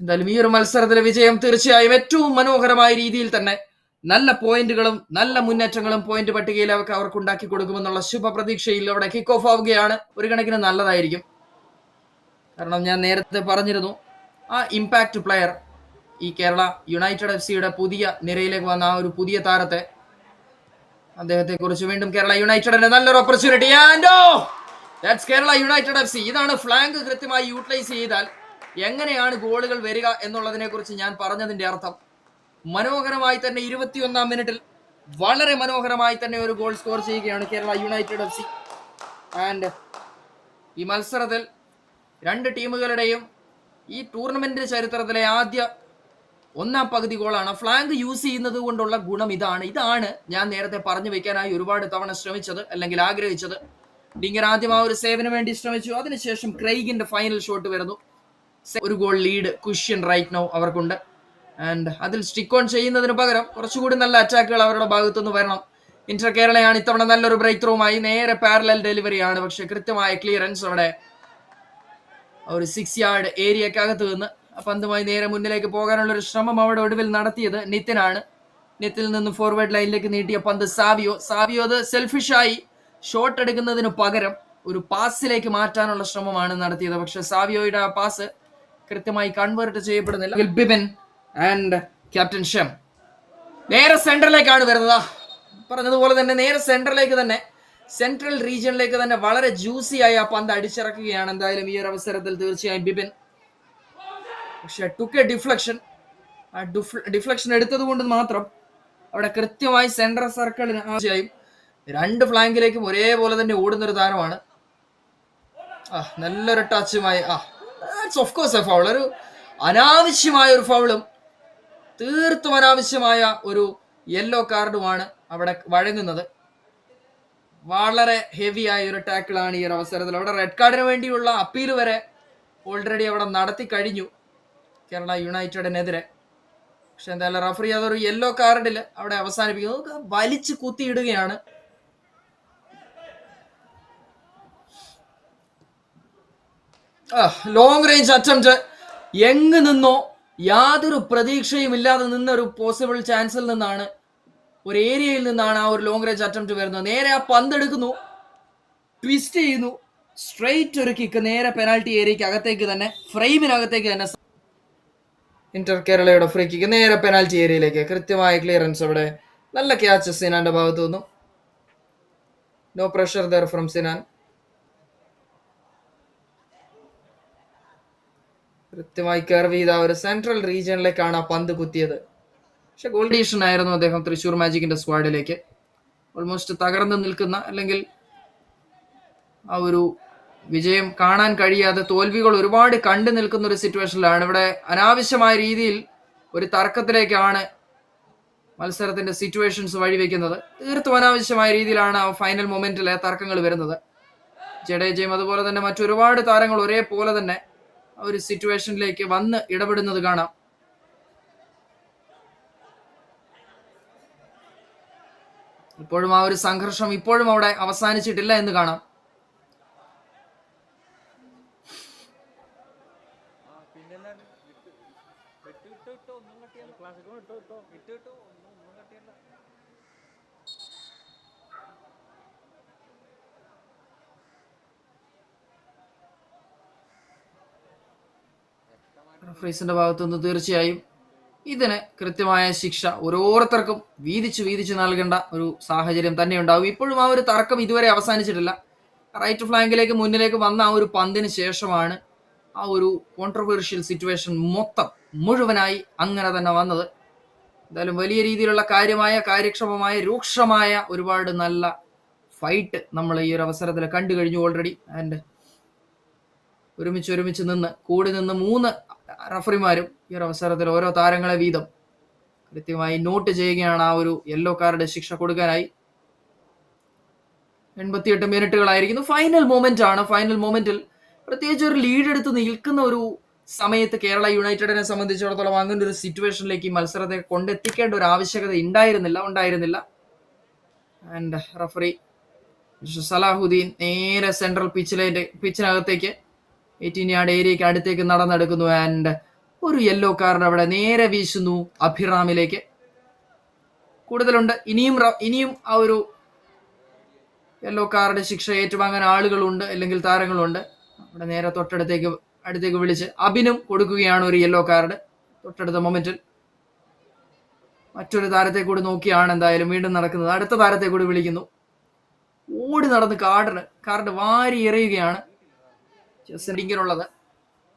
എന്തായാലും ഈ ഒരു മത്സരത്തിലെ വിജയം തീർച്ചയായും ഏറ്റവും മനോഹരമായ രീതിയിൽ തന്നെ നല്ല പോയിന്റുകളും നല്ല മുന്നേറ്റങ്ങളും പോയിന്റ് പട്ടികയിൽ അവർക്ക് ഉണ്ടാക്കി കൊടുക്കുമെന്നുള്ള ശുഭ പ്രതീക്ഷയിൽ അവിടെ കിക്ക് ഓഫ് ആവുകയാണ്. ഒരു കണക്കിന് നല്ലതായിരിക്കും. കാരണം ഞാൻ നേരത്തെ പറഞ്ഞിരുന്നു, ആ ഇമ്പാക്ട് പ്ലെയർ ഈ കേരള യുണൈറ്റഡ് FC പുതിയ നിരയിലേക്ക് വന്ന ആ ഒരു പുതിയ താരത്തെ, അദ്ദേഹത്തെ കുറിച്ച് വീണ്ടും കേരള യുണൈറ്റഡിന്റെ നല്ലൊരു ഓപ്പർച്യൂണിറ്റി. Kerala United FC. ഇതാണ് ഫ്ലാങ്ക് കൃത്യമായി യൂട്ടിലൈസ് ചെയ്താൽ എങ്ങനെയാണ് ഗോളുകൾ വരിക എന്നുള്ളതിനെ കുറിച്ച് ഞാൻ പറഞ്ഞതിന്റെ അർത്ഥം. മനോഹരമായി തന്നെ 21-ാം മിനിറ്റിൽ വളരെ മനോഹരമായി തന്നെ ഒരു ഗോൾ സ്കോർ ചെയ്യുകയാണ് കേരള യുണൈറ്റഡ് FC. ആൻഡ് ഈ മത്സരത്തിൽ രണ്ട് ടീമുകളുടെയും ഈ ടൂർണമെന്റ് ചരിത്രത്തിലെ ആദ്യ ഒന്നാം പകുതി ഗോളാണ്. ഫ്ലാങ്ക് യൂസ് ചെയ്യുന്നത് കൊണ്ടുള്ള ഗുണം ഇതാണ് ഞാൻ നേരത്തെ പറഞ്ഞു വെക്കാനായി ഒരുപാട് തവണ ശ്രമിച്ചത്, അല്ലെങ്കിൽ ആഗ്രഹിച്ചത്. ഡിങ്കർ ആദ്യം ആ ഒരു സേവിന് വേണ്ടി ശ്രമിച്ചു. അതിനുശേഷം ക്രെയ്ഗിന്റെ ഫൈനൽ ഷോട്ട് വരുന്നു. ഒരു goal lead cushion right now അവർക്കുണ്ട്. ആൻഡ് അതിൽ സ്റ്റിക്ക് ഓൺ ചെയ്യുന്നതിന് പകരം കുറച്ചുകൂടി നല്ല അറ്റാക്കുകൾ അവരുടെ ഭാഗത്തുനിന്ന് വരണം. ഇന്റർ കേരളയാണ് ഇത്തവണ നല്ലൊരു ബ്രേക്ക് ത്രൂമായി നേരെ പാരലൽ ഡെലിവറിയാണ്. പക്ഷെ കൃത്യമായ ക്ലിയറൻസ് അവിടെ ഒരു 6 യാർഡ് ഏരിയക്കകത്ത് നിന്ന് പന്തുമായി നേരെ മുന്നിലേക്ക് പോകാനുള്ള ഒരു ശ്രമം അവിടെ ഒടുവിൽ നടത്തിയത് നിതിനാണ്. നിത്തിൽ നിന്ന് ഫോർവേഡ് ലൈനിലേക്ക് നീട്ടിയ പന്ത് സാവിയോ അത് സെൽഫിഷായി ഷോട്ട് എടുക്കുന്നതിന് പകരം ഒരു പാസിലേക്ക് മാറ്റാനുള്ള ശ്രമമാണ് നടത്തിയത്. പക്ഷെ സാവിയോയുടെ ആ പാസ് കൃത്യമായി കൺവേർട്ട് ചെയ്യപ്പെടുന്നില്ല. ബിബിൻ ആൻഡ് ക്യാപ്റ്റൻ ഷെം നേരെ സെന്ററിലേക്കാണ് വരുന്നത്. പറഞ്ഞതുപോലെ തന്നെ നേരെ സെന്ററിലേക്ക് തന്നെ, സെൻട്രൽ റീജിയനിലേക്ക് തന്നെ വളരെ ജ്യൂസിയായി ആ പന്ത് അടിച്ചിറക്കുകയാണ് എന്തായാലും ഈ ഒരു അവസരത്തിൽ തീർച്ചയായും ബിബിൻ. പക്ഷെ ടുക്ക് എ ഡിഫ്ലക്ഷൻ. ആ ഡിഫ്ലക്ഷൻ എടുത്തത് കൊണ്ട് മാത്രം അവിടെ കൃത്യമായി സെൻട്രൽ സർക്കിളിന് ആവശ്യമായും രണ്ട് ഫ്ലാങ്കിലേക്കും ഒരേപോലെ തന്നെ ഓടുന്നൊരു താരമാണ്. നല്ലൊരു ടച്ചുമായി ഓഫ് കോഴ്സ് എ ഫൗൾ. ഒരു അനാവശ്യമായ ഒരു ഫൗളും തീർത്തും അനാവശ്യമായ ഒരു യെല്ലോ കാർഡുമാണ് അവിടെ വഴങ്ങുന്നത്. വളരെ ഹെവി ആയ ഒരു ടാക്കിളാണ് ഈ ഒരു അവസരത്തിൽ. അവിടെ റെഡ് കാർഡിന് വേണ്ടിയുള്ള അപ്പീൽ വരെ ഓൾറെഡി അവിടെ നടത്തി കഴിഞ്ഞു കേരള യുണൈറ്റഡിനെതിരെ. പക്ഷെ എന്തായാലും റഫറി അതൊരു യെല്ലോ കാർഡിൽ അവിടെ അവസാനിപ്പിക്കുന്നു. വലിച്ചു കുത്തിയിടുകയാണ്. Long range attempt. എങ്ങ് നിന്നോ യാതൊരു പ്രതീക്ഷയും ഇല്ലാതെ നിന്ന ഒരു പോസിബിൾ ചാൻസിൽ നിന്നാണ്, ഒരു ഏരിയയിൽ നിന്നാണ് ആ ഒരു ലോങ് റേഞ്ച് അറ്റംപ്റ്റ് വരുന്നത്. നേരെ ആ പന്ത് എടുക്കുന്നു, ട്വിസ്റ്റ് ചെയ്യുന്നു, സ്ട്രെയിറ്റ് ഒരു കിക്ക് നേരെ പെനാൽറ്റി ഏരിയക്ക് അകത്തേക്ക് തന്നെ, ഫ്രെയിമിനകത്തേക്ക് തന്നെ. ഇന്റർ കേരളയുടെ ഫ്രീ കിക്ക് നേരെ പെനാൽറ്റി ഏരിയയിലേക്ക്. കൃത്യമായ ക്ലിയറൻസ് അവിടെ. നല്ല ക്യാച്ച് സിനാന്റെ ഭാഗത്തു നിന്നും. No pressure there from Sinan. കൃത്യമായി കർവ് ചെയ്ത ഒരു സെൻട്രൽ റീജിയനിലേക്കാണ് ആ പന്ത് കുത്തിയത്. പക്ഷെ ഗോൾ ഡീഷൻ ആയിരുന്നു അദ്ദേഹം തൃശ്ശൂർ മാജിക്കിന്റെ സ്ക്വാഡിലേക്ക്. ഓൾമോസ്റ്റ് തകർന്നു നിൽക്കുന്ന, അല്ലെങ്കിൽ ആ ഒരു വിജയം കാണാൻ കഴിയാതെ തോൽവികൾ ഒരുപാട് കണ്ടു നിൽക്കുന്ന ഒരു സിറ്റുവേഷനിലാണ്. ഇവിടെ അനാവശ്യമായ രീതിയിൽ ഒരു തർക്കത്തിലേക്കാണ് മത്സരത്തിന്റെ സിറ്റുവേഷൻസ് വഴിവെക്കുന്നത്. തീർത്തും അനാവശ്യമായ രീതിയിലാണ് ആ ഫൈനൽ മൊമെന്റിലെ തർക്കങ്ങൾ വരുന്നത്. ജഡേജയും അതുപോലെ തന്നെ മറ്റൊരുപാട് താരങ്ങൾ ഒരേപോലെ തന്നെ ഒരു സിറ്റുവേഷനിലേക്ക് വന്ന് ഇടപെടുന്നത് കാണാം. ഇപ്പോഴും ആ ഒരു സംഘർഷം ഇപ്പോഴും അവിടെ അവസാനിച്ചിട്ടില്ല എന്ന് കാണാം. റഫറീസിന്റെ ഭാഗത്തുനിന്ന് തീർച്ചയായും ഇതിന് കൃത്യമായ ശിക്ഷ ഓരോരുത്തർക്കും വീതിച്ചു നൽകേണ്ട ഒരു സാഹചര്യം തന്നെ ഉണ്ടാവും. ഇപ്പോഴും ആ ഒരു തർക്കം ഇതുവരെ അവസാനിച്ചിട്ടില്ല. റൈറ്റ് ഫ്ലാങ്കിലേക്ക് മുന്നിലേക്ക് വന്ന ആ ഒരു പന്തിന് ശേഷമാണ് ആ ഒരു കോൺട്രവേഴ്ഷ്യൽ സിറ്റുവേഷൻ മുഴുവനായി അങ്ങനെ തന്നെ വന്നത്. എന്തായാലും വലിയ രീതിയിലുള്ള കാര്യക്ഷമമായ രൂക്ഷമായ ഒരുപാട് നല്ല ഫൈറ്റ് നമ്മൾ ഈ ഒരു അവസരത്തിൽ കണ്ടു കഴിഞ്ഞു ഓൾറെഡി. ആൻഡ് ഒരുമിച്ച് നിന്ന് കൂടി നിന്ന് 3 റഫറിമാരും ഈ ഒരു അവസരത്തിൽ ഓരോ താരങ്ങളെ വീതം കൃത്യമായി നോട്ട് ചെയ്യുകയാണ് ആ ഒരു യെല്ലോ കാർഡ് ശിക്ഷ കൊടുക്കാനായി. 88 മിനിറ്റുകളായിരിക്കുന്നു. ഫൈനൽ മൊമെന്റ് ആണ്. ഫൈനൽ മൊമെന്റിൽ പ്രത്യേകിച്ച് ഒരു ലീഡ് എടുത്ത് നിൽക്കുന്ന ഒരു സമയത്ത് കേരള യുണൈറ്റഡിനെ സംബന്ധിച്ചിടത്തോളം അങ്ങനെ ഒരു സിറ്റുവേഷനിലേക്ക് ഈ മത്സരത്തെ കൊണ്ടെത്തിക്കേണ്ട ഒരു ആവശ്യകത ഉണ്ടായിരുന്നില്ല. ആൻഡ് റഫറി സലാഹുദ്ദീൻ നേരെ സെൻട്രൽ പിച്ചിനകത്തേക്ക് 18 യാർഡ് ഏരിയക്ക് അടുത്തേക്ക് നടന്നെടുക്കുന്നു. ആൻഡ് ഒരു യെല്ലോ കാർഡ് അവിടെ നേരെ വീശുന്നു അഭിറാമിലേക്ക്. കൂടുതലുണ്ട്, ഇനിയും ആ ഒരു യെല്ലോ കാർഡ് ശിക്ഷ ഏറ്റുവാങ്ങാൻ ആളുകളുണ്ട്, അല്ലെങ്കിൽ താരങ്ങളുണ്ട്. അവിടെ നേരെ അടുത്തേക്ക് വിളിച്ച് അബിനും കൊടുക്കുകയാണ് ഒരു യെല്ലോ കാർഡ്. തൊട്ടടുത്ത മൊമെന്റിൽ മറ്റൊരു താരത്തെ കൂടി നോക്കിയാണ് എന്തായാലും വീണ്ടും നടക്കുന്നത്. അടുത്ത താരത്തെ കൂടി വിളിക്കുന്നു. ഓടി നടന്ന് കാർഡ് വാരി എറിയുകയാണ് ചെസ്സിനുള്ളത്.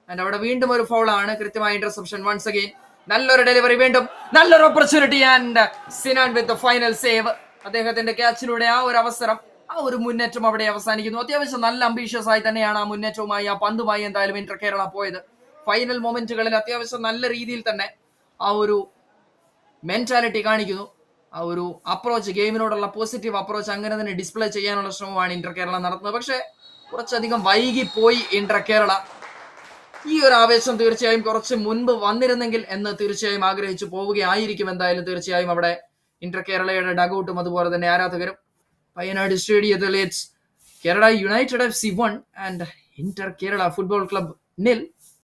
അവിടെ വീണ്ടും ഒരു ഫൗളാണ്, കൃത്യമായ ഇന്റർസെപ്ഷൻ. വൺസ് അഗൈൻ നല്ലൊരു ഡെലിവറി, വീണ്ടും നല്ലൊരു opportunity and Sinan with final save. അദ്ദേഹത്തിന്റെ ക്യാച്ചിലൂടെ ആ ഒരു അവസരം, ആ ഒരു മുന്നേറ്റം അവിടെ അവസാനിക്കുന്നു. അത്യാവശ്യം നല്ല അംബീഷ്യസ് ആയി തന്നെയാണ് ആ മുന്നേറ്റവുമായി, ആ പന്തുമായി എന്തായാലും ഇന്റർ കേരള പോയത്. ഫൈനൽ മൊമെന്റുകളിൽ അത്യാവശ്യം നല്ല രീതിയിൽ തന്നെ ആ ഒരു മെന്റാലിറ്റി കാണിക്കുന്നു. ആ ഒരു അപ്രോച്ച്, ഗെയിമിനോടുള്ള പോസിറ്റീവ് അപ്രോച്ച് അങ്ങനെ തന്നെ ഡിസ്പ്ലേ ചെയ്യാനുള്ള ശ്രമമാണ് ഇന്റർ കേരള നടത്തുന്നത്. പക്ഷെ കുറച്ചധികം വൈകിപ്പോയി ഇന്റർ കേരള. ഈ ഒരു ആവേശം തീർച്ചയായും കുറച്ച് മുൻപ് വന്നിരുന്നെങ്കിൽ എന്ന് തീർച്ചയായും ആഗ്രഹിച്ചു പോവുകയായിരിക്കും എന്തായാലും. തീർച്ചയായും അവിടെ ഇന്റർ കേരളയുടെ ഡഗൌട്ടും അതുപോലെ തന്നെ ആരാധകരും. വയനാട് സ്റ്റേഡിയത്തിൽ it's Kerala United FC 1 and Inter Kerala football club 0.